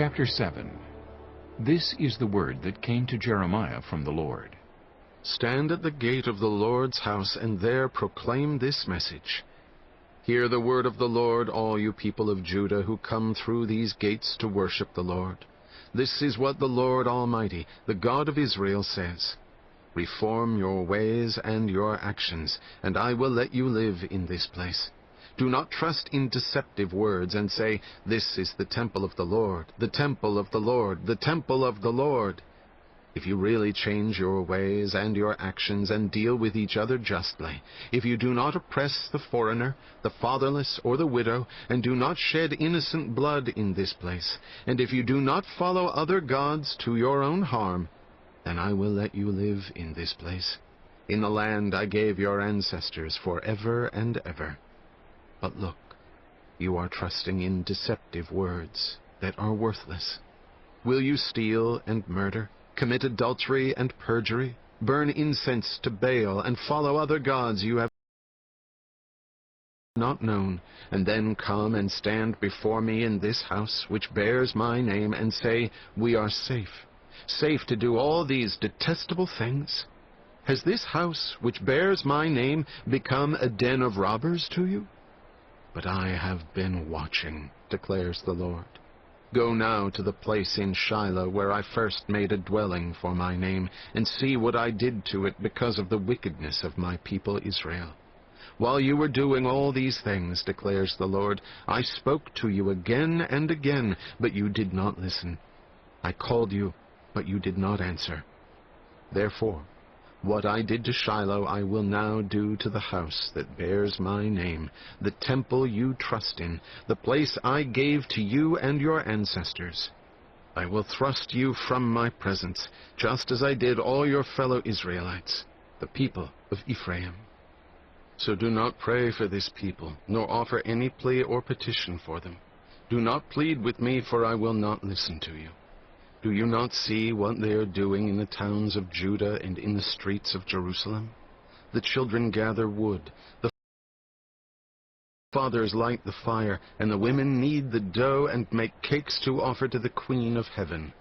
Chapter 7. This is the word that came to Jeremiah from the Lord. Stand at the gate of the Lord's house, and there proclaim this message. Hear the word of the Lord, all you people of Judah who come through these gates to worship the Lord. This is what the Lord Almighty, the God of Israel, says. Reform your ways and your actions, and I will let you live in this place. Do not trust in deceptive words and say, "This is the temple of the Lord, the temple of the Lord, the temple of the Lord." If you really change your ways and your actions and deal with each other justly, if you do not oppress the foreigner, the fatherless, or the widow, and do not shed innocent blood in this place, and if you do not follow other gods to your own harm, then I will let you live in this place, in the land I gave your ancestors forever and ever. But look, you are trusting in deceptive words that are worthless. Will you steal and murder, commit adultery and perjury, burn incense to Baal, and follow other gods you have not known, and then come and stand before me in this house which bears my name, and say, "We are safe, safe to do all these detestable things"? Has this house which bears my name become a den of robbers to you? But I have been watching, declares the Lord. Go now to the place in Shiloh where I first made a dwelling for my name, and see what I did to it because of the wickedness of my people Israel. While you were doing all these things, declares the Lord, I spoke to you again and again, but you did not listen. I called you, but you did not answer. Therefore, what I did to Shiloh I will now do to the house that bears my name, the temple you trust in, the place I gave to you and your ancestors. I will thrust you from my presence, just as I did all your fellow Israelites, the people of Ephraim. So do not pray for this people, nor offer any plea or petition for them. Do not plead with me, for I will not listen to you. Do you not see what they are doing in the towns of Judah and in the streets of Jerusalem? The children gather wood, the fathers light the fire, and the women knead the dough and make cakes to offer to the Queen of Heaven.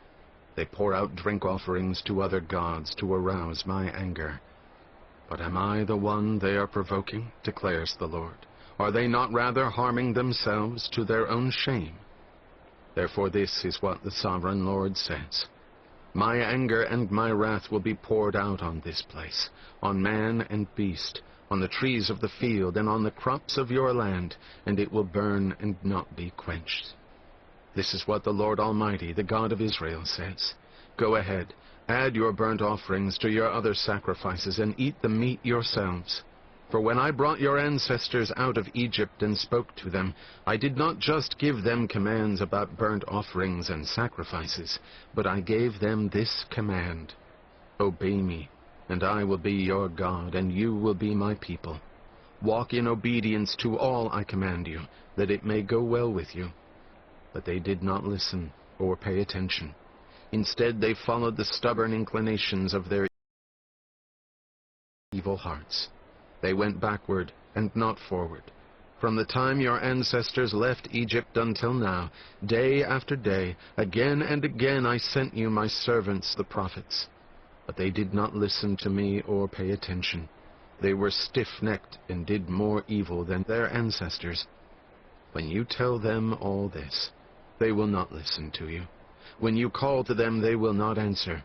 They pour out drink offerings to other gods to arouse my anger. But am I the one they are provoking, declares the Lord? Are they not rather harming themselves to their own shame? Therefore this is what the Sovereign Lord says. My anger and my wrath will be poured out on this place, on man and beast, on the trees of the field, and on the crops of your land, and it will burn and not be quenched. This is what the Lord Almighty, the God of Israel, says. Go ahead, add your burnt offerings to your other sacrifices, and eat the meat yourselves. For when I brought your ancestors out of Egypt and spoke to them, I did not just give them commands about burnt offerings and sacrifices, but I gave them this command: Obey me, and I will be your God, and you will be my people. Walk in obedience to all I command you, that it may go well with you. But they did not listen or pay attention. Instead, they followed the stubborn inclinations of their evil hearts. They went backward and not forward. From the time your ancestors left Egypt until now, day after day, again and again I sent you my servants, the prophets. But they did not listen to me or pay attention. They were stiff-necked and did more evil than their ancestors. When you tell them all this, they will not listen to you. When you call to them, they will not answer.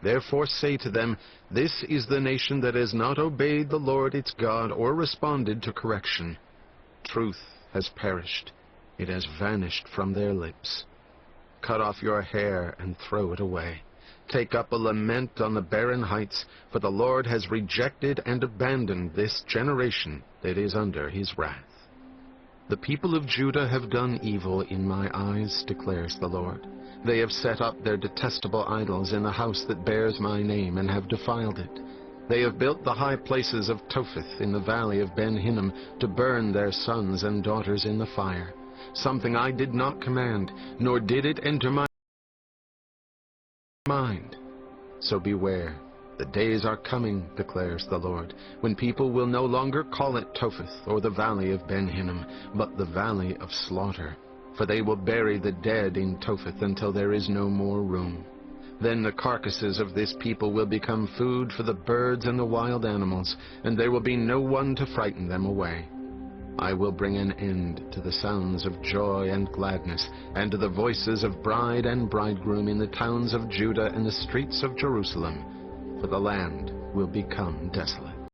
Therefore say to them, this is the nation that has not obeyed the Lord its God or responded to correction. Truth has perished. It has vanished from their lips. Cut off your hair and throw it away. Take up a lament on the barren heights, for the Lord has rejected and abandoned this generation that is under his wrath. The people of Judah have done evil in my eyes, declares the Lord. They have set up their detestable idols in the house that bears my name, and have defiled it. They have built the high places of Topheth in the valley of Ben-Hinnom to burn their sons and daughters in the fire, something I did not command, nor did it enter my mind. So beware. The days are coming, declares the Lord, when people will no longer call it Topheth or the valley of Ben-Hinnom, but the valley of slaughter. for they will bury the dead in Topheth until there is no more room. Then the carcasses of this people will become food for the birds and the wild animals, and there will be no one to frighten them away. I will bring an end to the sounds of joy and gladness, and to the voices of bride and bridegroom in the towns of Judah and the streets of Jerusalem, for the land will become desolate.